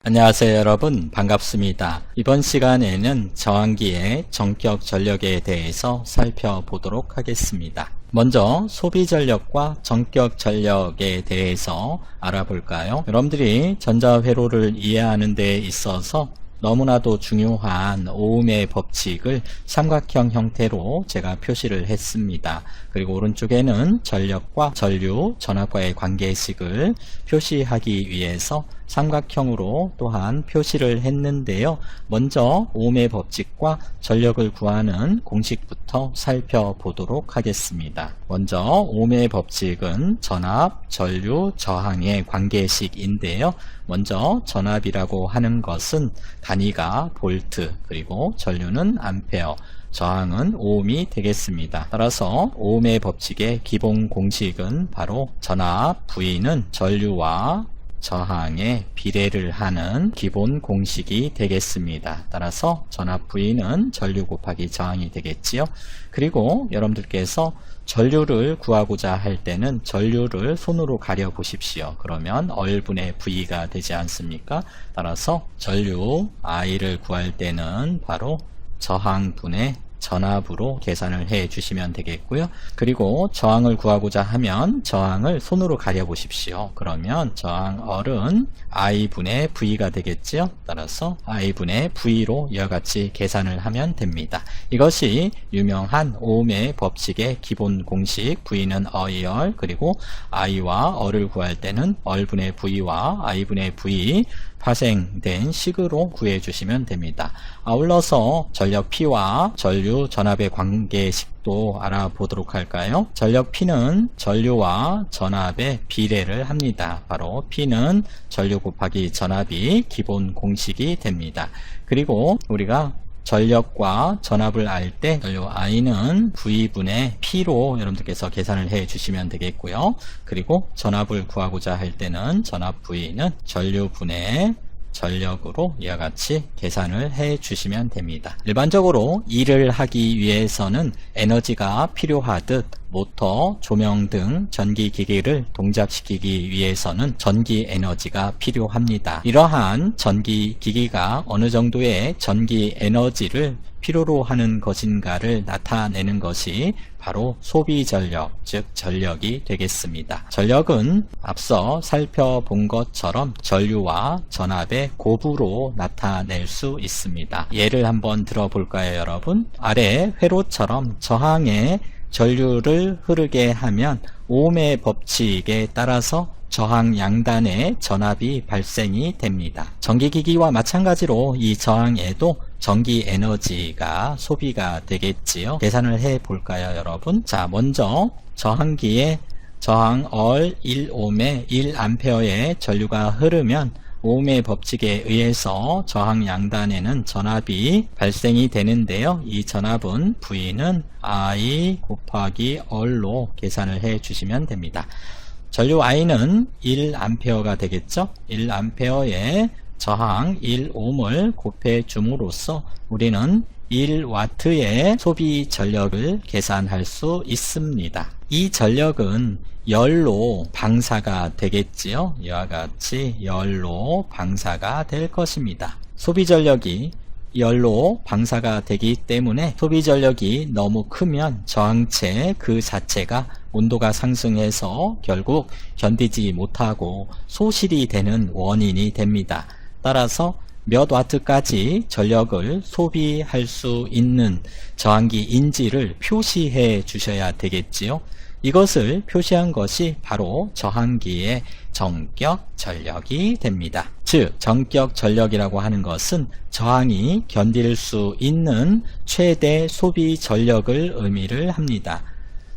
안녕하세요 여러분, 반갑습니다. 이번 시간에는 저항기의 전격 전력에 대해서 살펴보도록 하겠습니다. 먼저 소비 전력과 전격 전력에 대해서 알아볼까요? 여러분들이 전자회로를 이해하는 데 있어서 너무나도 중요한 오음의 법칙을 삼각형 형태로 제가 표시를 했습니다. 그리고 오른쪽에는 전력과 전류, 전압과의 관계식을 표시하기 위해서 삼각형으로 또한 표시를 했는데요. 먼저 오음의 법칙과 전력을 구하는 공식부터 살펴보도록 하겠습니다. 먼저 오음의 법칙은 전압, 전류, 저항의 관계식인데요. 먼저 전압이라고 하는 것은 단위가 볼트, 그리고 전류는 암페어, 저항은 오음이 되겠습니다. 따라서 오음의 법칙의 기본 공식은 바로 전압 V는 전류와 저항의 비례를 하는 기본 공식이 되겠습니다. 따라서 전압 V는 전류 곱하기 저항이 되겠지요. 그리고 여러분들께서 전류를 구하고자 할 때는 전류를 손으로 가려 보십시오. 그러면 얼분의 V가 되지 않습니까? 따라서 전류 I를 구할 때는 바로 저항분의 전압으로 계산을 해 주시면 되겠고요. 그리고 저항을 구하고자 하면 저항을 손으로 가려 보십시오. 그러면 저항얼은 I분의 V가 되겠죠. 따라서 I분의 V로 이와 같이 계산을 하면 됩니다. 이것이 유명한 오음의 법칙의 기본 공식, V는 I얼, 그리고 I와 얼을 구할 때는 얼분의 V와 I분의 V 파생된 식으로 구해 주시면 됩니다. 아울러서 전력 P와 전류 전압의 관계식도 알아보도록 할까요? 전력 P는 전류와 전압의 비례를 합니다. 바로 P는 전류 곱하기 전압이 기본 공식이 됩니다. 그리고 우리가 전력과 전압을 알 때 전류 I는 V분의 P로 여러분들께서 계산을 해 주시면 되겠고요. 그리고 전압을 구하고자 할 때는 전압 V는 전류분의 전력으로 이와 같이 계산을 해 주시면 됩니다. 일반적으로 일을 하기 위해서는 에너지가 필요하듯 모터, 조명 등 전기기기를 동작시키기 위해서는 전기 에너지가 필요합니다. 이러한 전기기기가 어느 정도의 전기 에너지를 필요로 하는 것인가를 나타내는 것이 바로 소비전력, 즉 전력이 되겠습니다. 전력은 앞서 살펴본 것처럼 전류와 전압의 곱으로 나타낼 수 있습니다. 예를 한번 들어볼까요, 여러분? 아래 회로처럼 저항에 전류를 흐르게 하면 오음의 법칙에 따라서 저항 양단의 전압이 발생이 됩니다. 전기기기와 마찬가지로 이 저항에도 전기 에너지가 소비가 되겠지요. 계산을 해 볼까요, 여러분? 자, 먼저 저항기에 저항얼 1옴에 1A의 전류가 흐르면 오음의 법칙에 의해서 저항 양단에는 전압이 발생이 되는데요. 이 전압은 V는 I 곱하기 얼로 계산을 해 주시면 됩니다. 전류 I는 1A가 되겠죠. 1A의 저항 1옴을 곱해 줌으로써 우리는 1W의 소비 전력을 계산할 수 있습니다. 이 전력은 열로 방사가 되겠지요. 이와 같이 열로 방사가 될 것입니다. 소비 전력이 열로 방사가 되기 때문에 소비 전력이 너무 크면 저항체 그 자체가 온도가 상승해서 결국 견디지 못하고 소실이 되는 원인이 됩니다. 따라서 몇 와트까지 전력을 소비할 수 있는 저항기인지를 표시해 주셔야 되겠지요. 이것을 표시한 것이 바로 저항기의 전격 전력이 됩니다. 즉, 전격 전력이라고 하는 것은 저항이 견딜 수 있는 최대 소비 전력을 의미를 합니다.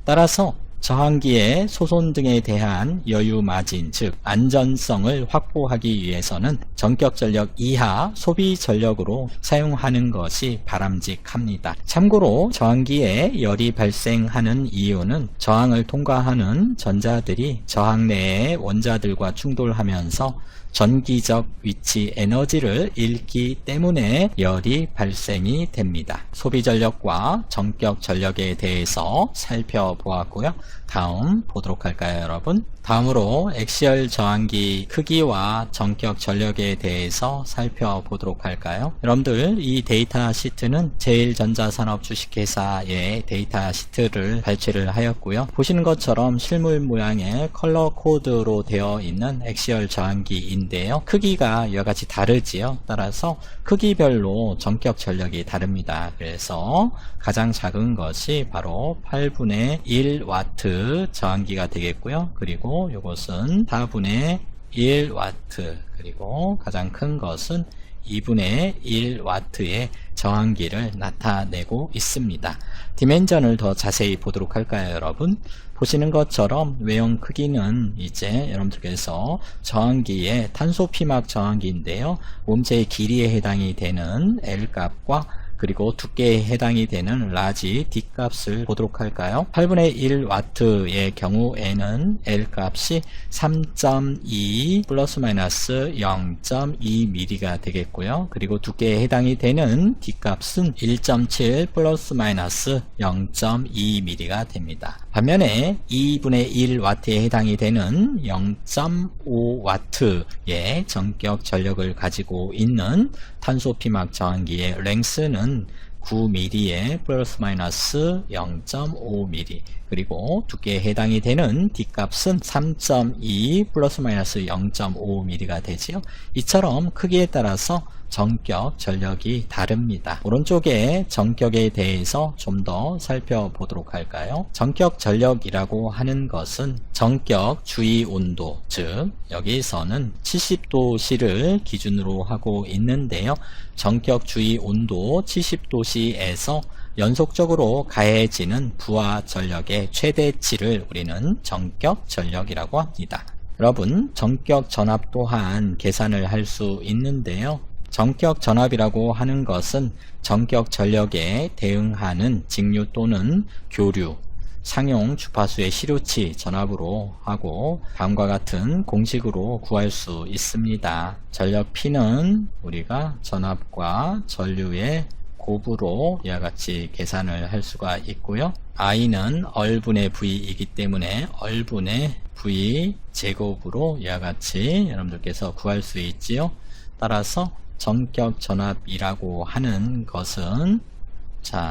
따라서 저항기의 소손 등에 대한 여유 마진, 즉 안전성을 확보하기 위해서는 전격 전력 이하 소비 전력으로 사용하는 것이 바람직합니다. 참고로 저항기에 열이 발생하는 이유는 저항을 통과하는 전자들이 저항 내의 원자들과 충돌하면서 전기적 위치 에너지를 잃기 때문에 열이 발생이 됩니다. 소비 전력과 전격 전력에 대해서 살펴보았고요. 다음 보도록 할까요, 여러분? 다음으로 액시얼 저항기 크기와 전격 전력에 대해서 살펴보도록 할까요? 여러분들 이 데이터 시트는 제일전자산업 주식회사의 데이터 시트를 발췌를 하였고요. 보시는 것처럼 실물 모양의 컬러 코드로 되어 있는 액시얼 저항기인데요. 크기가 이와 같이 다르지요. 따라서 크기별로 전격 전력이 다릅니다. 그래서 가장 작은 것이 바로 8분의 1와트 저항기가 되겠고요. 그리고 이것은 4분의 1와트, 그리고 가장 큰 것은 2분의 1와트의 저항기를 나타내고 있습니다. 디멘전을 더 자세히 보도록 할까요, 여러분? 보시는 것처럼 외형 크기는 이제 여러분들께서 저항기의 탄소 피막 저항기인데요. 몸체의 길이에 해당이 되는 L값과 그리고 두께에 해당이 되는 라지 D값을 보도록 할까요? 8분의 1와트의 경우에는 L값이 3.2 플러스 마이너스 0.2mm가 되겠고요. 그리고 두께에 해당이 되는 D값은 1.7 플러스 마이너스 0.2mm가 됩니다. 반면에 2분의 1와트에 해당이 되는 0.5와트의 전격 전력을 가지고 있는 탄소 피막 저항기의 랭스는 9mm에 플러스 마이너스 0.5mm, 그리고 두께에 해당이 되는 D값은 3.2 플러스 마이너스 0.5mm가 되지요. 이처럼 크기에 따라서 전격 전력이 다릅니다. 오른쪽에 전격에 대해서 좀 더 살펴보도록 할까요? 전격 전력이라고 하는 것은 전격 주위 온도, 즉 여기서는 70도씨를 기준으로 하고 있는데요. 전격 주위 온도 70도씨에서 연속적으로 가해지는 부하 전력의 최대치를 우리는 전격 전력이라고 합니다. 여러분, 전격 전압 또한 계산을 할 수 있는데요. 전격 전압이라고 하는 것은 전격 전력에 대응하는 직류 또는 교류, 상용 주파수의 시료치 전압으로 하고 다음과 같은 공식으로 구할 수 있습니다. 전력 P는 우리가 전압과 전류의 곱으로 이와 같이 계산을 할 수가 있고요. I는 얼분의 V이기 때문에 얼분의 V 제곱으로 이와 같이 여러분들께서 구할 수 있지요. 따라서 전격 전압이라고 하는 것은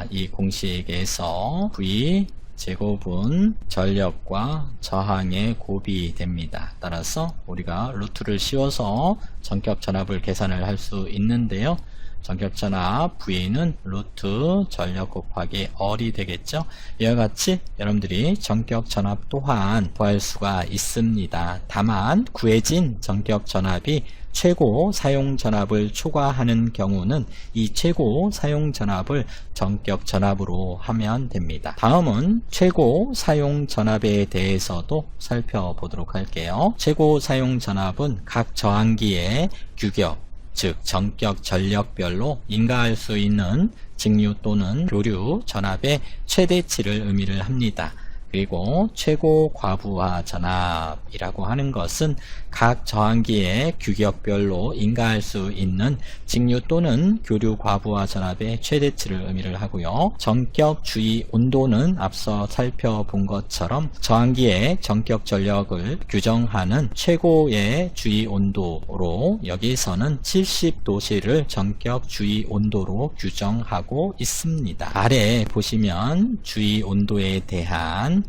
이 공식에서 V 제곱은 전력과 저항의 곱이 됩니다. 따라서 우리가 루트를 씌워서 전격 전압을 계산을 할 수 있는데요. 전격 전압 V는 루트 전력 곱하기 얼이 되겠죠. 이와 같이 여러분들이 전격 전압 또한 구할 수가 있습니다. 다만 구해진 전격 전압이 최고 사용 전압을 초과하는 경우는 이 최고 사용 전압을 전격 전압으로 하면 됩니다. 다음은 최고 사용 전압에 대해서도 살펴보도록 할게요. 최고 사용 전압은 각 저항기의 규격, 즉 전격 전력별로 인가할 수 있는 직류 또는 교류 전압의 최대치를 의미를 합니다. 그리고 최고 과부하 전압이라고 하는 것은 각 저항기의 규격별로 인가할 수 있는 직류 또는 교류 과부하 전압의 최대치를 의미를 하고요. 전격 주위 온도는 앞서 살펴본 것처럼 저항기의 전격 전력을 규정하는 최고의 주위 온도로 여기서는 70도씨를 전격 주위 온도로 규정하고 있습니다. 아래 보시면 주위 온도에 대한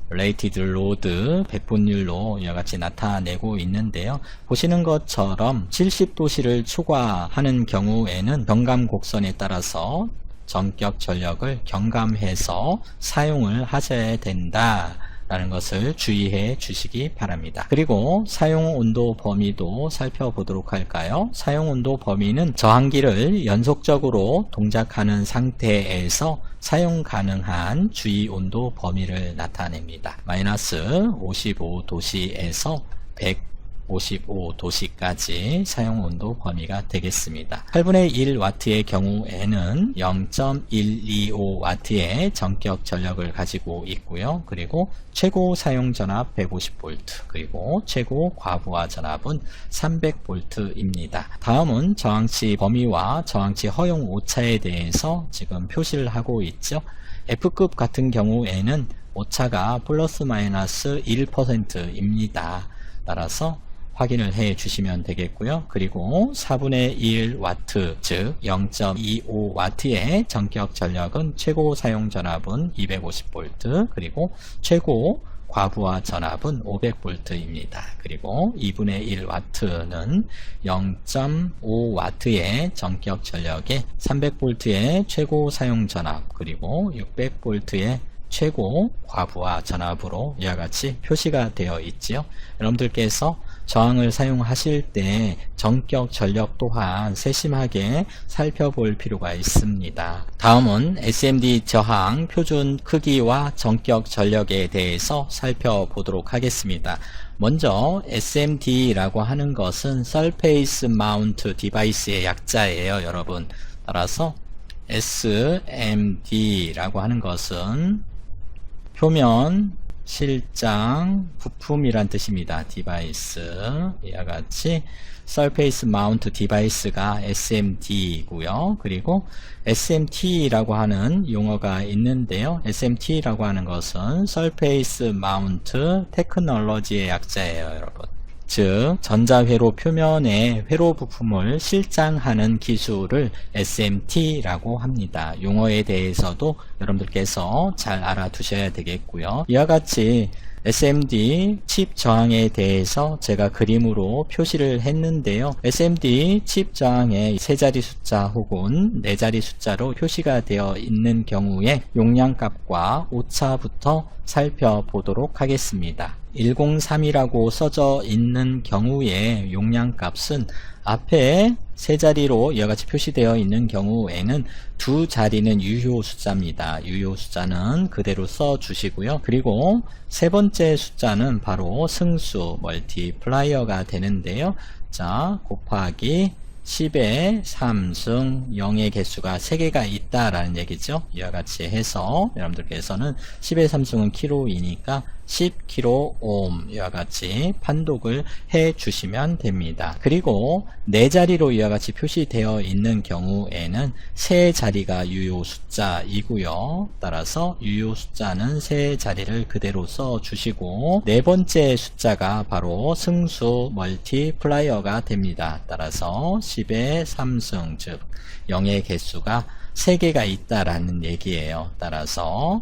related load 배분율로 이와 같이 나타내고 있는데요. 보시는 것처럼 70도씨를 초과하는 경우에는 경감 곡선에 따라서 전격 전력을 경감해서 사용을 하셔야 된다 라는 것을 주의해 주시기 바랍니다. 그리고 사용 온도 범위도 살펴보도록 할까요? 사용 온도 범위는 저항기를 연속적으로 동작하는 상태에서 사용 가능한 주위 온도 범위를 나타냅니다. 마이너스 55도씨에서 155도씨까지 사용 온도 범위가 되겠습니다. 8분의 1와트의 경우에는 0.125와트의 전격 전력을 가지고 있고요. 그리고 최고 사용 전압 150V, 그리고 최고 과부하 전압은 300V입니다. 다음은 저항치 범위와 저항치 허용 오차에 대해서 지금 표시를 하고 있죠. F급 같은 경우에는 오차가 플러스 마이너스 1%입니다. 따라서 확인을 해 주시면 되겠고요. 그리고 4분의 1W, 즉 0.25W의 전격 전력은 최고 사용 전압은 250V, 그리고 최고 과부하 전압은 500V입니다. 그리고 2분의 1W는 0.5W의 전격 전력에 300V의 최고 사용 전압, 그리고 600V의 최고 과부하 전압으로 이와 같이 표시가 되어 있지요. 여러분들께서 저항을 사용하실 때 전격 전력 또한 세심하게 살펴볼 필요가 있습니다. 다음은 SMD 저항 표준 크기와 전격 전력에 대해서 살펴보도록 하겠습니다. 먼저 SMD라고 하는 것은 Surface Mount Device의 약자예요, 여러분. 따라서 SMD라고 하는 것은 표면 실장 부품이란 뜻입니다. 디바이스. 이와 같이 Surface Mount Device가 SMD이고요. 그리고 SMT라고 하는 용어가 있는데요. SMT라고 하는 것은 Surface Mount Technology의 약자예요, 여러분. 즉 전자회로 표면에 회로 부품을 실장하는 기술을 SMT라고 합니다. 용어에 대해서도 여러분들께서 잘 알아두셔야 되겠고요. 이와 같이 SMD 칩 저항에 대해서 제가 그림으로 표시를 했는데요. SMD 칩 저항에 세 자리 숫자 혹은 네 자리 숫자로 표시가 되어 있는 경우에 용량값과 오차부터 살펴보도록 하겠습니다. 103이라고 써져 있는 경우에 용량값은 앞에 세 자리로 이와 같이 표시되어 있는 경우에는 두 자리는 유효 숫자입니다. 유효 숫자는 그대로 써 주시고요. 그리고 세 번째 숫자는 바로 승수 멀티플라이어가 되는데요. 자, 곱하기 10의 3승 0의 개수가 3개가 있다라는 얘기죠. 이와 같이 해서 여러분들께서는 10의 3승은 킬로이니까 10kΩ 이와 같이 판독을 해 주시면 됩니다. 그리고 네 자리로 이와 같이 표시되어 있는 경우에는 세 자리가 유효 숫자이고요. 따라서 유효 숫자는 세 자리를 그대로 써 주시고 네 번째 숫자가 바로 승수 멀티플라이어가 됩니다. 따라서 10의 3승 즉 0의 개수가 3개가 있다라는 얘기예요. 따라서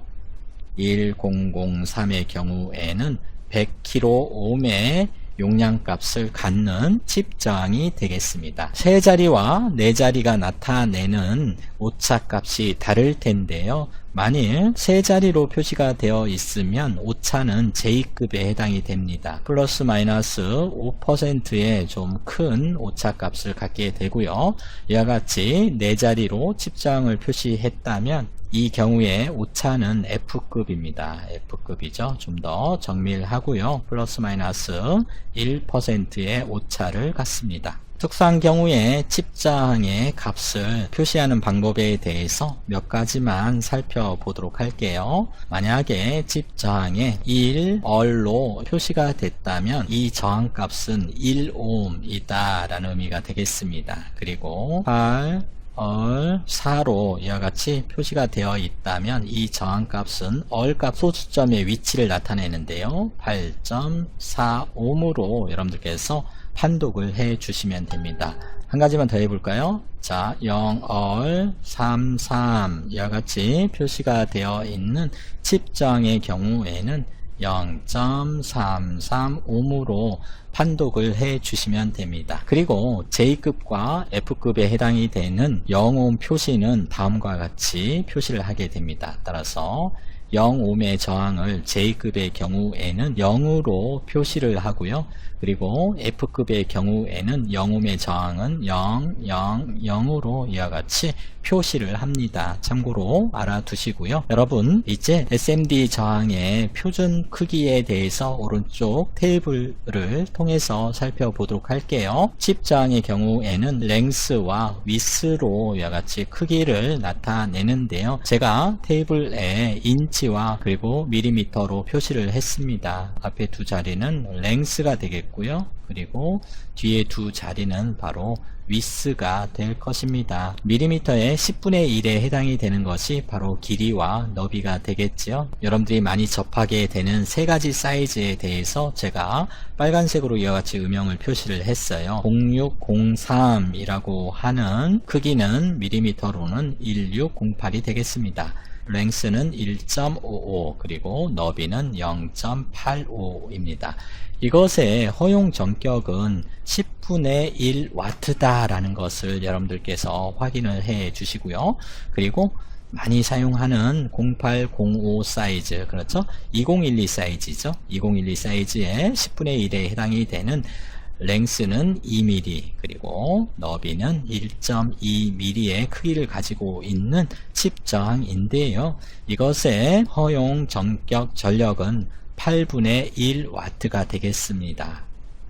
1003의 경우에는 100kΩ의 용량값을 갖는 칩 저항이 되겠습니다. 세 자리와 네 자리가 나타내는 오차값이 다를 텐데요. 만일 세 자리로 표시가 되어 있으면 오차는 J급에 해당이 됩니다. 플러스 마이너스 5%의 좀 큰 오차값을 갖게 되고요. 이와 같이 네 자리로 칩 저항을 표시했다면 이 경우에 오차는 F급입니다. F급이죠. 좀 더 정밀하고요. 플러스 마이너스 1%의 오차를 갖습니다. 특수한 경우에 칩 저항의 값을 표시하는 방법에 대해서 몇 가지만 살펴보도록 할게요. 만약에 칩 저항에 1얼로 표시가 됐다면 이 저항 값은 1옴이다 라는 의미가 되겠습니다. 그리고 4로 이와 같이 표시가 되어 있다면 이 저항값은 얼값 소수점의 위치를 나타내는데요. 8.45로 여러분들께서 판독을 해 주시면 됩니다. 한 가지만 더 해볼까요? 자, 0얼 33 이와 같이 표시가 되어 있는 칩 저항의 경우에는 0.335로 판독을 해 주시면 됩니다. 그리고 J급과 F급에 해당이 되는 0옴 표시는 다음과 같이 표시를 하게 됩니다. 따라서 0옴의 저항을 J급의 경우에는 0으로 표시를 하고요. 그리고 F급의 경우에는 0옴의 저항은 0, 0, 0으로 이와 같이 표시를 합니다. 참고로 알아두시고요. 여러분, 이제 SMD 저항의 표준 크기에 대해서 오른쪽 테이블을 통해서 살펴보도록 할게요. 칩 저항의 경우에는 랭스와 위스로 이와 같이 크기를 나타내는데요. 제가 테이블에 인치와 그리고 밀리미터로 표시를 했습니다. 앞에 두 자리는 랭스가 되겠고요. 그리고 뒤에 두 자리는 바로 위스가 될 것입니다. 밀리미터의 10분의 1에 해당이 되는 것이 바로 길이와 너비가 되겠지요. 여러분들이 많이 접하게 되는 세 가지 사이즈에 대해서 제가 빨간색으로 이와 같이 음영을 표시를 했어요. 0603이라고 하는 크기는 밀리미터로는 1608이 되겠습니다. 랭스는 1.55 그리고 너비는 0.85입니다. 이것의 허용 전격은 10분의 1와트다 라는 것을 여러분들께서 확인을 해 주시고요. 그리고 많이 사용하는 0805 사이즈, 그렇죠? 2012 사이즈죠. 2012 사이즈의 10분의 1에 해당이 되는 랭스는 2mm 그리고 너비는 1.2mm의 크기를 가지고 있는 칩 저항인데요. 이것의 허용 전격 전력은 8분의 1와트가 되겠습니다.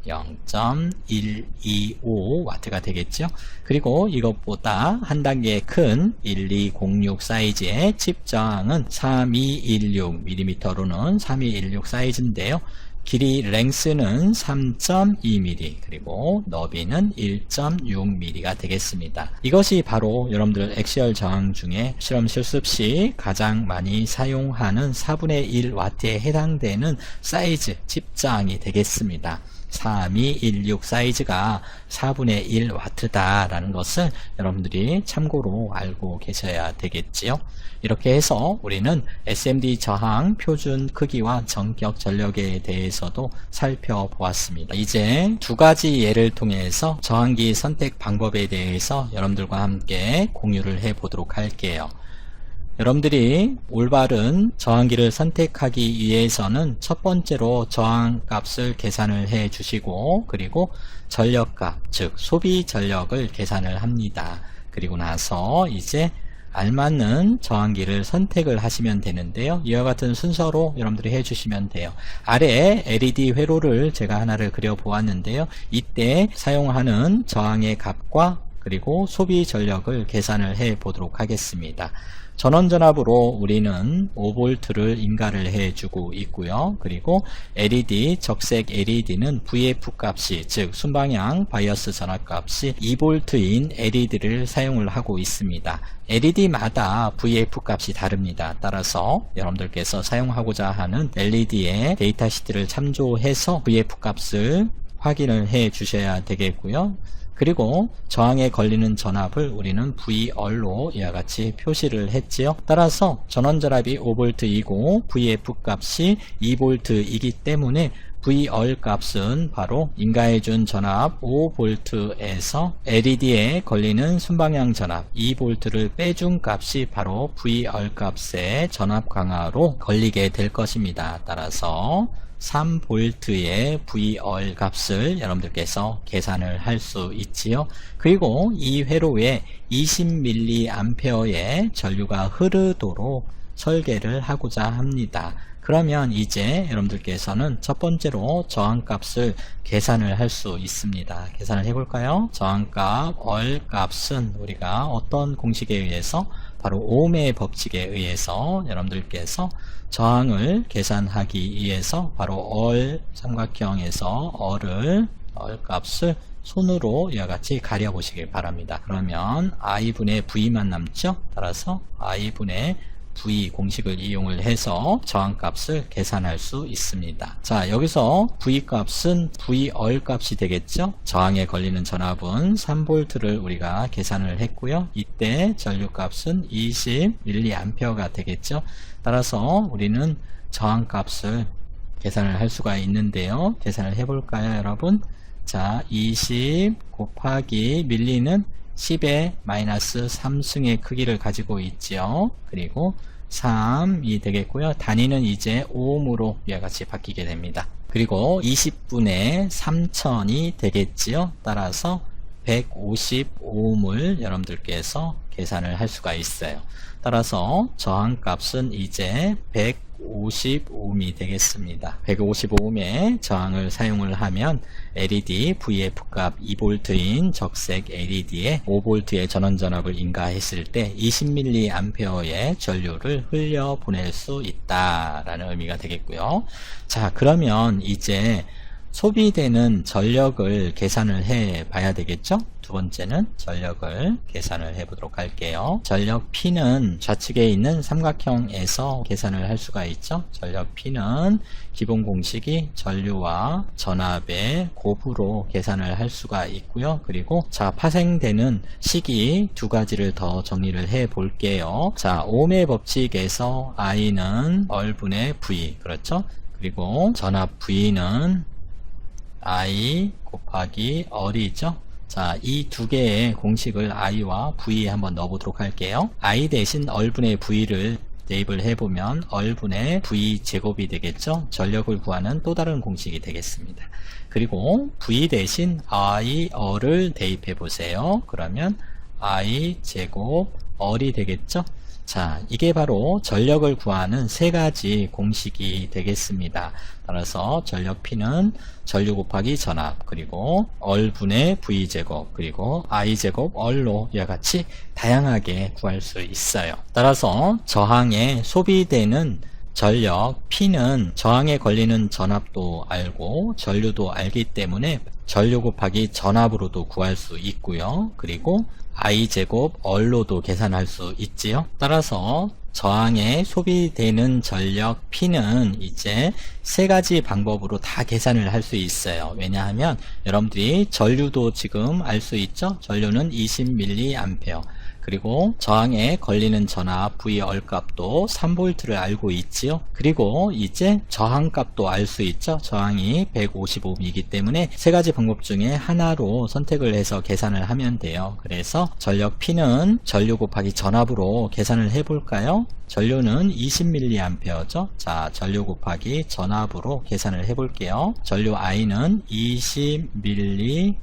0.125와트가 되겠죠. 그리고 이것보다 한 단계 큰 1206 사이즈의 칩 저항은 3216mm로는 3216 사이즈인데요. 길이 랭스는 3.2mm 그리고 너비는 1.6mm가 되겠습니다. 이것이 바로 여러분들 액시얼 저항 중에 실험 실습 시 가장 많이 사용하는 4분의 1와트에 해당되는 사이즈 칩 저항이 되겠습니다. 3216 사이즈가 4분의 1와트다 라는 것을 여러분들이 참고로 알고 계셔야 되겠지요. 이렇게 해서 우리는 SMD 저항 표준 크기와 전격 전력에 대해서도 살펴보았습니다. 이제 두 가지 예를 통해서 저항기 선택 방법에 대해서 여러분들과 함께 공유를 해 보도록 할게요. 여러분들이 올바른 저항기를 선택하기 위해서는 첫 번째로 저항 값을 계산을 해 주시고 그리고 전력값, 즉 소비 전력을 계산을 합니다. 그리고 나서 이제 알맞는 저항기를 선택을 하시면 되는데요. 이와 같은 순서로 여러분들이 해주시면 돼요. 아래에 LED 회로를 제가 하나를 그려 보았는데요. 이때 사용하는 저항의 값과 그리고 소비 전력을 계산을 해 보도록 하겠습니다. 전원전압으로 우리는 5V를 인가를 해주고 있고요. 그리고 LED, 적색 LED는 VF 값이, 즉 순방향 바이어스 전압값이 2V인 LED를 사용을 하고 있습니다. LED마다 VF 값이 다릅니다. 따라서 여러분들께서 사용하고자 하는 LED의 데이터 시트를 참조해서 VF 값을 확인을 해 주셔야 되겠고요. 그리고 저항에 걸리는 전압을 우리는 VR로 이와 같이 표시를 했지요. 따라서 전원전압이 5V이고 VF 값이 2V이기 때문에 VR 값은 바로 인가해준 전압 5V에서 LED에 걸리는 순방향 전압 2V를 빼준 값이 바로 VR 값의 전압 강화로 걸리게 될 것입니다. 따라서 3V의 VR 값을 여러분들께서 계산을 할 수 있지요. 그리고 이 회로에 20mA의 전류가 흐르도록 설계를 하고자 합니다. 그러면 이제 여러분들께서는 첫 번째로 저항값을 계산을 할 수 있습니다. 계산을 해볼까요? 저항값 R 값은 우리가 어떤 공식에 의해서 바로 오음의 법칙에 의해서 여러분들께서 저항을 계산하기 위해서 바로 R 삼각형에서 R 값을 손으로 이와 같이 가려보시길 바랍니다. 그러면 I분의 V만 남죠? 따라서 I분의 V 공식을 이용을 해서 저항값을 계산할 수 있습니다. 자, 여기서 V 값은 VR 값이 되겠죠? 저항에 걸리는 전압은 3V를 우리가 계산을 했고요. 이때 전류값은 20mA가 되겠죠? 따라서 우리는 저항값을 계산을 할 수가 있는데요. 계산을 해볼까요, 여러분? 자, 20 곱하기 밀리는 10의 마이너스 3승의 크기를 가지고 있죠. 그리고 3이 되겠고요. 단위는 이제 오음으로 이와 같이 바뀌게 됩니다. 그리고 20분의 3000이 되겠지요. 따라서 155음을 여러분들께서 계산을 할 수가 있어요. 따라서 저항값은 이제 155음이 되겠습니다. 155음의 저항을 사용을 하면 LED VF 값 2V인 적색 LED에 5V의 전원전압을 인가했을 때 20mA의 전류를 흘려보낼 수 있다라는 의미가 되겠고요. 자, 그러면 이제 소비되는 전력을 계산을 해 봐야 되겠죠? 두 번째는 전력을 계산을 해 보도록 할게요. 전력 P는 좌측에 있는 삼각형에서 계산을 할 수가 있죠. 전력 P는 기본 공식이 전류와 전압의 곱으로 계산을 할 수가 있고요. 그리고 자, 파생되는 식이 두 가지를 더 정리를 해 볼게요. 자, ohm의 법칙에서 I는 얼분의 V, 그렇죠? 그리고 전압 V는 I 곱하기 R이죠. 자, 이 두 개의 공식을 I와 V에 한번 넣어보도록 할게요. I 대신 얼분의 V를 대입을 해보면 얼분의 V 제곱이 되겠죠. 전력을 구하는 또 다른 공식이 되겠습니다. 그리고 V 대신 I, R을 대입해 보세요. 그러면 I 제곱 R이 되겠죠. 자, 이게 바로 전력을 구하는 세 가지 공식이 되겠습니다. 따라서 전력 P는 전류 곱하기 전압, 그리고 얼분의 V제곱, 그리고 I제곱 R로 이와 같이 다양하게 구할 수 있어요. 따라서 저항에 소비되는 전력 P는 저항에 걸리는 전압도 알고 전류도 알기 때문에 전류 곱하기 전압으로도 구할 수 있고요. 그리고 I제곱 R로도 계산할 수 있지요. 따라서 저항에 소비되는 전력 P는 이제 세 가지 방법으로 다 계산을 할 수 있어요. 왜냐하면 여러분들이 전류도 지금 알 수 있죠. 전류는 20mA, 그리고 저항에 걸리는 전압 VR 값도 3V를 알고 있지요. 그리고 이제 저항 값도 알 수 있죠. 저항이 155Ohm이기 때문에 세 가지 방법 중에 하나로 선택을 해서 계산을 하면 돼요. 그래서 전력 P는 전류 곱하기 전압으로 계산을 해 볼까요? 전류는 20mA죠. 자, 전류 곱하기 전압으로 계산을 해 볼게요. 전류 I는 20mA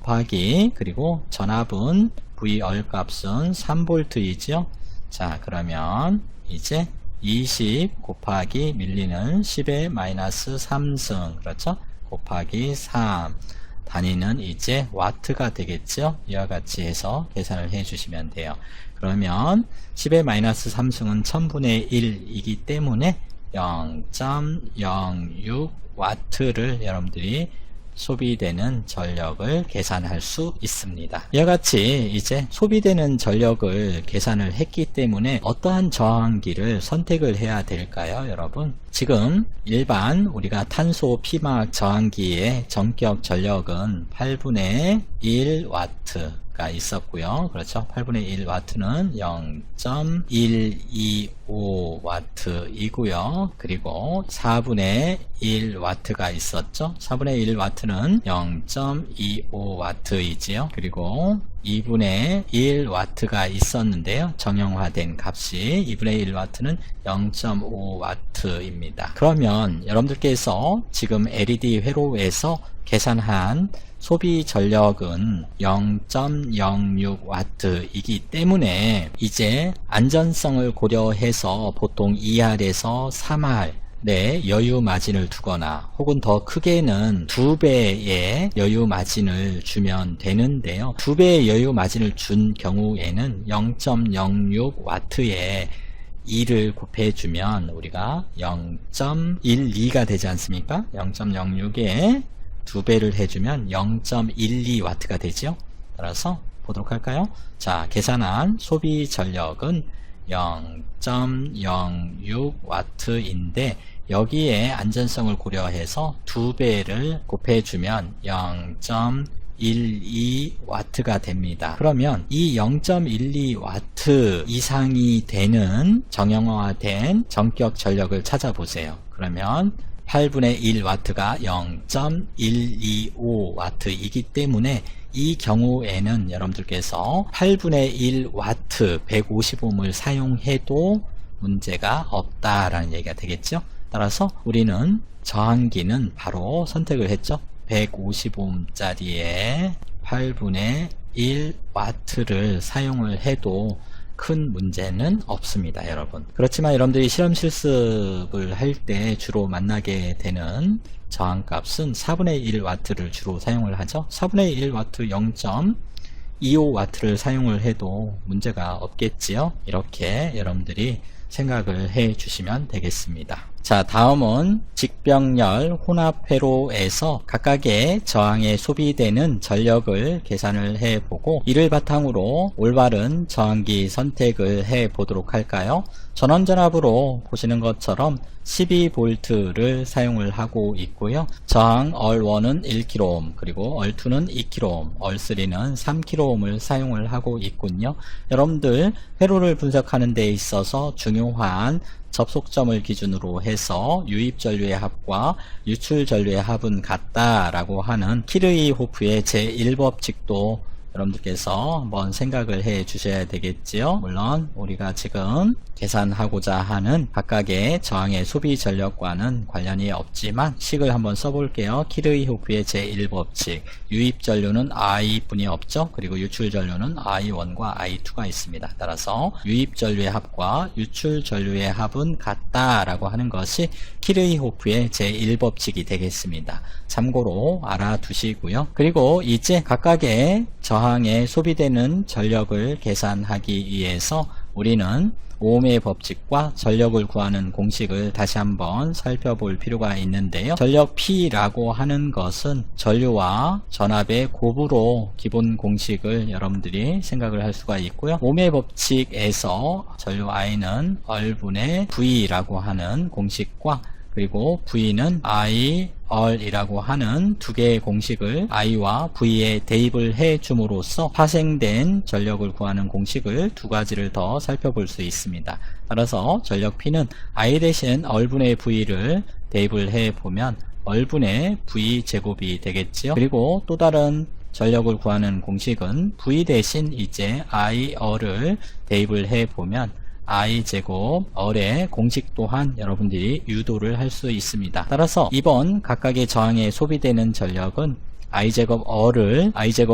곱하기, 그리고 전압은 VR 값은 3V이죠. 자, 그러면 이제 20 곱하기 밀리는 10의 마이너스 3승, 그렇죠? 곱하기 3. 단위는 이제 와트가 되겠죠? 이와 같이 해서 계산을 해 주시면 돼요. 그러면 10의 마이너스 3승은 1000분의 1이기 때문에 0.06 와트를 여러분들이 소비되는 전력을 계산할 수 있습니다. 이와 같이 이제 소비되는 전력을 계산을 했기 때문에 어떠한 저항기를 선택을 해야 될까요, 여러분? 지금 일반 우리가 탄소 피막 저항기의 전격 전력은 8분의 1와트가 있었고요. 그렇죠? 8분의 1와트는 0.125와트이고요. 그리고 4분의 1와트가 있었죠. 4분의 1와트는 0.25와트이지요. 그리고 2분의 1와트가 있었는데요. 정형화된 값이 2분의 1와트는 0.5와트입니다. 그러면 여러분들께서 지금 LED 회로에서 계산한 소비 전력은 0.06와트이기 때문에 이제 안전성을 고려해서 보통 2R에서 3R 내 여유 마진을 두거나 혹은 더 크게는 2배의 여유 마진을 주면 되는데요. 2배의 여유 마진을 준 경우에는 0.06와트에 2를 곱해주면 우리가 0.12가 되지 않습니까? 0.06에 2배를 해주면 0.12와트가 되죠. 따라서 보도록 할까요? 자, 계산한 소비 전력은 0.06와트인데 여기에 안전성을 고려해서 2배를 곱해주면 0.12와트가 됩니다. 그러면 이 0.12와트 이상이 되는 정형화된 전격 전력을 찾아보세요. 그러면 8분의 1와트가 0.125와트이기 때문에 이 경우에는 여러분들께서 8분의 1와트 150ohm을 사용해도 문제가 없다라는 얘기가 되겠죠. 따라서 우리는 저항기는 바로 선택을 했죠. 150ohm짜리에 8분의 1와트를 사용을 해도 큰 문제는 없습니다, 여러분. 그렇지만 여러분들이 실험 실습을 할 때 주로 만나게 되는 저항값은 4분의 1와트를 주로 사용을 하죠. 4분의 1와트 0.25와트를 사용을 해도 문제가 없겠지요. 이렇게 여러분들이 생각을 해 주시면 되겠습니다. 자, 다음은 직병렬 혼합회로에서 각각의 저항에 소비되는 전력을 계산을 해보고 이를 바탕으로 올바른 저항기 선택을 해보도록 할까요? 전원전압으로 보시는 것처럼 12V를 사용을 하고 있고요. 저항 얼1은 1kΩ, 그리고 얼2는 2kΩ, 얼3는 3kΩ을 사용을 하고 있군요. 여러분들 회로를 분석하는 데 있어서 중요한 접속점을 기준으로 해서 유입전류의 합과 유출전류의 합은 같다라고 하는 키르이호프의 제1법칙도 여러분들께서 한번 생각을 해 주셔야 되겠지요. 물론 우리가 지금 계산하고자 하는 각각의 저항의 소비 전력과는 관련이 없지만 식을 한번 써볼게요. 키르이호프의 제1법칙, 유입전류는 I뿐이 없죠. 그리고 유출전류는 I1과 I2가 있습니다. 따라서 유입전류의 합과 유출전류의 합은 같다라고 하는 것이 키르이호프의 제1법칙이 되겠습니다. 참고로 알아두시고요. 그리고 이제 각각의 저항에 소비되는 전력을 계산하기 위해서 우리는 오음의 법칙과 전력을 구하는 공식을 다시 한번 살펴볼 필요가 있는데요. 전력 P라고 하는 것은 전류와 전압의 곱으로 기본 공식을 여러분들이 생각을 할 수가 있고요. 오음의 법칙에서 전류 I는 얼분의 V라고 하는 공식과 그리고 V는 I, 얼이라고 하는 두 개의 공식을 I와 V에 대입을 해 줌으로써 파생된 전력을 구하는 공식을 두 가지를 더 살펴볼 수 있습니다. 따라서 전력 P는 I 대신 얼분의 V를 대입을 해 보면 얼분의 V 제곱이 되겠지요. 그리고 또 다른 전력을 구하는 공식은 V 대신 이제 I, 얼을 대입을 해 보면 I제곱 얼의 공식 또한 여러분들이 유도를 할 수 있습니다. 따라서 이번 각각의 저항에 소비되는 전력은 I제곱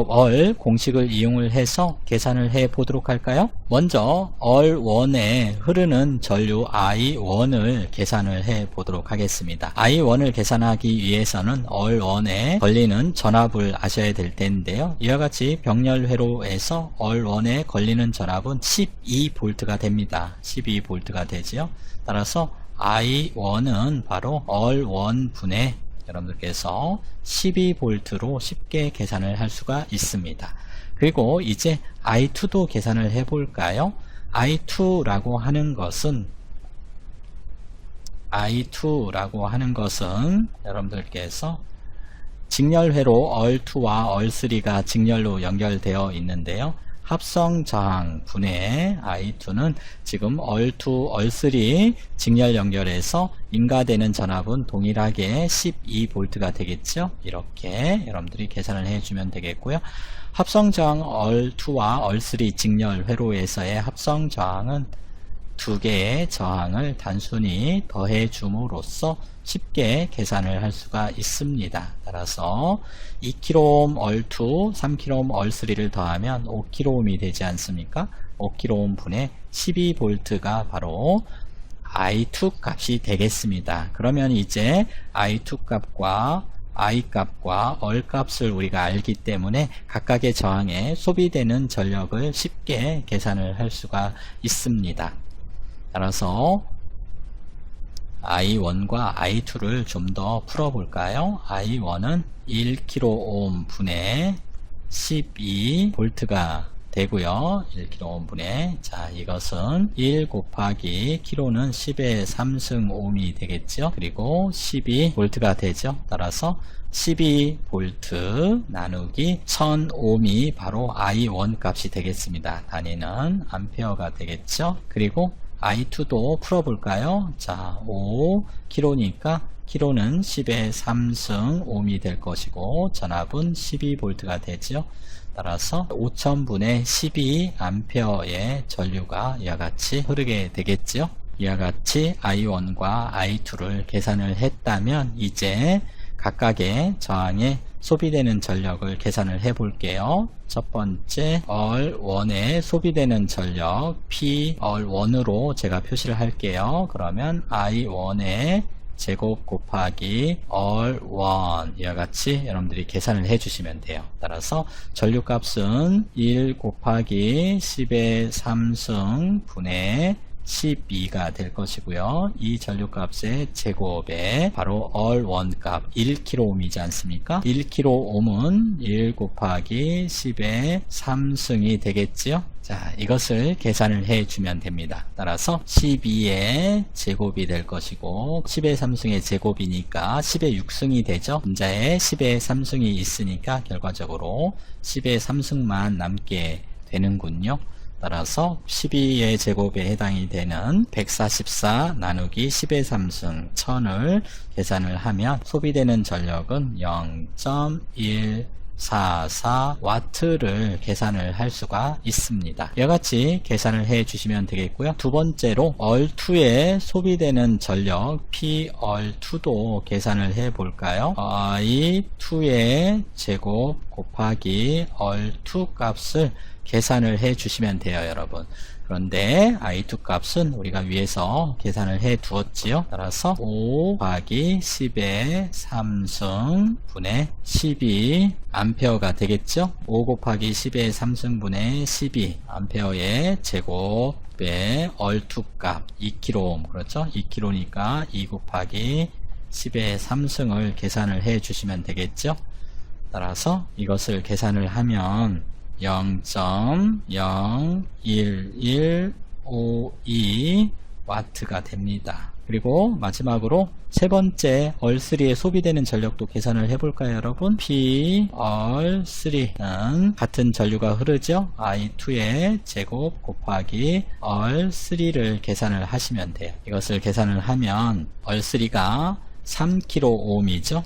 얼 공식을 이용을 해서 계산을 해 보도록 할까요? 먼저 얼1에 흐르는 전류 I1을 계산을 해 보도록 하겠습니다. I1을 계산하기 위해서는 얼1에 걸리는 전압을 아셔야 될 텐데요. 이와 같이 병렬회로에서 얼1에 걸리는 전압은 12V가 됩니다. 12V가 되지요. 따라서 I1은 바로 얼1분의 여러분들께서 12V로 쉽게 계산을 할 수가 있습니다. 그리고 이제 I2도 계산을 해볼까요? I2라고 하는 것은 여러분들께서 직렬회로 얼2와 얼3가 직렬로 연결되어 있는데요. 합성 저항 분의 I2는 지금 얼2, 얼3 직렬 연결해서 인가되는 전압은 동일하게 12V가 되겠죠. 이렇게 여러분들이 계산을 해주면 되겠고요. 합성 저항 얼2와 얼3 직렬 회로에서의 합성 저항은 두 개의 저항을 단순히 더해 줌으로써 쉽게 계산을 할 수가 있습니다. 따라서 2kΩ 얼2, 3kΩ 얼3를 더하면 5kΩ이 되지 않습니까? 5kΩ 분의 12V가 바로 I2 값이 되겠습니다. 그러면 이제 I2 값과 I 값과 얼 값을 우리가 알기 때문에 각각의 저항에 소비되는 전력을 쉽게 계산을 할 수가 있습니다. 따라서 I1과 I2를 좀 더 풀어볼까요? I1은 1kΩ 분의 12V가 되고요. 1kΩ 분의 자 이것은 1 곱하기 k는 10의 3승 ohm이 되겠죠. 그리고 12V가 되죠. 따라서 12V 나누기 1000ohm이 바로 I1 값이 되겠습니다. 단위는 암페어가 되겠죠. 그리고 I2도 풀어볼까요? 자, 5kg니까 k는 10의 3승 ohm이 될 것이고 전압은 12V가 되죠. 따라서 5000분의 12A의 전류가 이와 같이 흐르게 되겠죠. 이와 같이 I1과 I2를 계산을 했다면 이제 각각의 저항에 소비되는 전력을 계산을 해 볼게요. 첫 번째 얼1에 소비되는 전력 P 얼1으로 제가 표시를 할게요. 그러면 I1의 제곱 곱하기 얼1 이와 같이 여러분들이 계산을 해 주시면 돼요. 따라서 전류값은 1 곱하기 10의 3승 분의 12가 될 것이고요. 이 전류값의 제곱에 바로 all1 값 1kΩ이지 않습니까? 1kΩ은 1 곱하기 10의 3승이 되겠지요? 자, 이것을 계산을 해주면 됩니다. 따라서 12의 제곱이 될 것이고 10의 3승의 제곱이니까 10의 6승이 되죠. 분자에 10의 3승이 있으니까 결과적으로 10의 3승만 남게 되는군요. 따라서 12의 제곱에 해당이 되는 144 나누기 10의 3승 1000을 계산을 하면 소비되는 전력은 0.144W를 계산을 할 수가 있습니다. 이와 같이 계산을 해 주시면 되겠고요. 두 번째로 얼2에 소비되는 전력 P얼2도 계산을 해 볼까요? I2의 제곱 곱하기 얼2 값을 계산을 해 주시면 돼요, 여러분. 그런데 I2 값은 우리가 위에서 계산을 해 두었지요. 따라서 5 곱하기 10의 3승 분의 12 암페어가 되겠죠. 5 곱하기 10의 3승분의 12 암페어의 제곱의 얼2 값 2kΩ, 그렇죠? 2kΩ니까 2 곱하기 10의 3승을 계산을 해 주시면 되겠죠. 따라서 이것을 계산을 하면 0.01152W가 됩니다. 그리고 마지막으로 세 번째 얼3에 소비되는 전력도 계산을 해볼까요, 여러분? P얼3는 같은 전류가 흐르죠? I2의 제곱 곱하기 얼3를 계산을 하시면 돼요. 이것을 계산을 하면 얼3가 3kΩ이죠?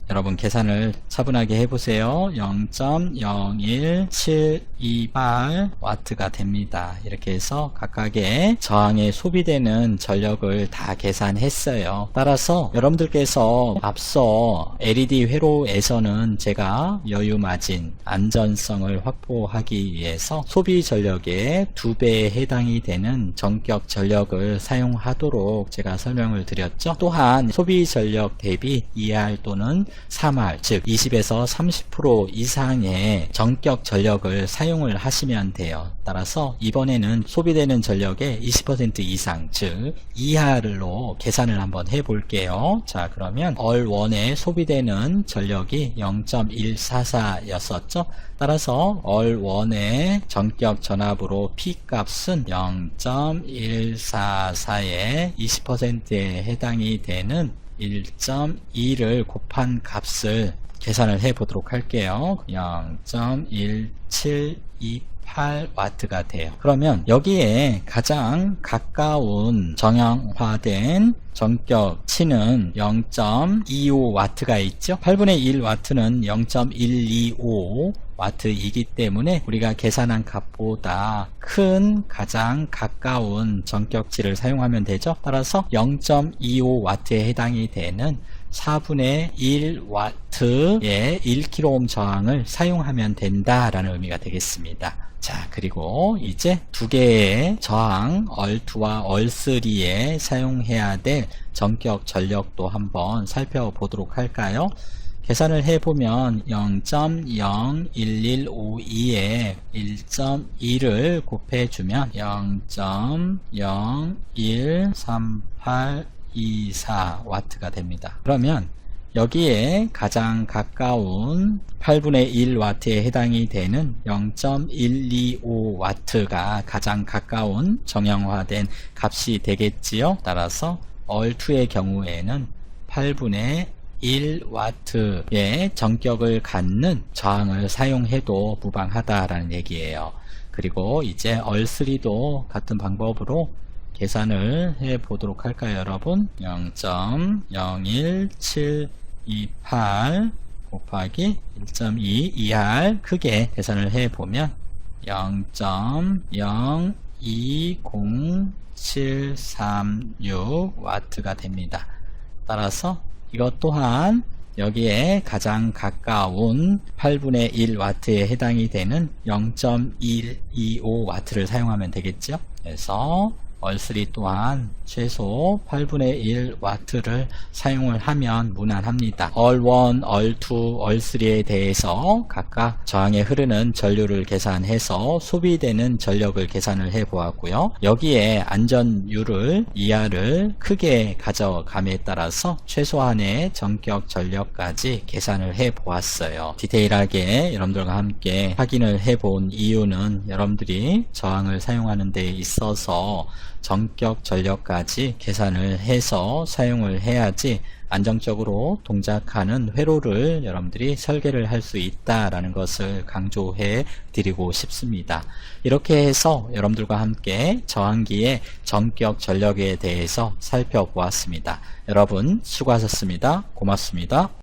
여러분 계산을 차분하게 해보세요. 0.01728W가 됩니다. 이렇게 해서 각각의 저항에 소비되는 전력을 다 계산했어요. 따라서 여러분들께서 앞서 LED 회로에서는 제가 여유 마진, 안전성을 확보하기 위해서 소비 전력의 2배에 해당이 되는 전격 전력을 사용하도록 제가 설명을 드렸죠. 또한 소비 전력 대비 2R 또는 3R, 즉 20에서 30% 이상의 전격 전력을 사용을 하시면 돼요. 따라서 이번에는 소비되는 전력의 20% 이상, 즉 2R로 계산을 한번 해볼게요. 자, 그러면 얼1에 소비되는 전력이 0.144였었죠. 따라서 얼1의 전격 전압으로 P값은 0.144의 20%에 해당이 되는 1.2를 곱한 값을 계산을 해 보도록 할게요. 0.1728W가 돼요. 그러면 여기에 가장 가까운 정형화된 전격치는 0.25W가 있죠. 8분의 1W는 0.125W이기 때문에 우리가 계산한 값보다 큰 가장 가까운 전격치를 사용하면 되죠. 따라서 0.25W에 해당이 되는 4분의 1W의 1kΩ 저항을 사용하면 된다라는 의미가 되겠습니다. 자, 그리고 이제 두 개의 저항 얼2와 얼3에 사용해야 될 전격 전력도 한번 살펴보도록 할까요? 계산을 해보면 0.01152에 1.2를 곱해주면 0.01382W가 됩니다. 그러면 여기에 가장 가까운 8분의 1W에 해당이 되는 0.125W가 가장 가까운 정형화된 값이 되겠지요. 따라서 얼2의 경우에는 8분의 1W의 전격을 갖는 저항을 사용해도 무방하다라는 얘기예요. 그리고 이제 얼3도 같은 방법으로 계산을 해 보도록 할까요, 여러분? 0.01728 곱하기 1.2 2R 크게 계산을 해 보면 0.020736W가 됩니다. 따라서 이것 또한 여기에 가장 가까운 8분의 1W에 해당이 되는 0.125W를 사용하면 되겠죠. 그래서 얼3 또한 최소 8분의 1 와트를 사용을 하면 무난합니다. 얼1, 얼2, 얼3에 대해서 각각 저항에 흐르는 전류를 계산해서 소비되는 전력을 계산을 해 보았고요. 여기에 안전율을 이하를 크게 가져감에 따라서 최소한의 전격 전력까지 계산을 해 보았어요. 디테일하게 여러분들과 함께 확인을 해 본 이유는 여러분들이 저항을 사용하는 데 있어서 전격 전력까지 계산을 해서 사용을 해야지 안정적으로 동작하는 회로를 여러분들이 설계를 할 수 있다라는 것을 강조해 드리고 싶습니다. 이렇게 해서 여러분들과 함께 저항기의 전격 전력에 대해서 살펴보았습니다. 여러분 수고하셨습니다. 고맙습니다.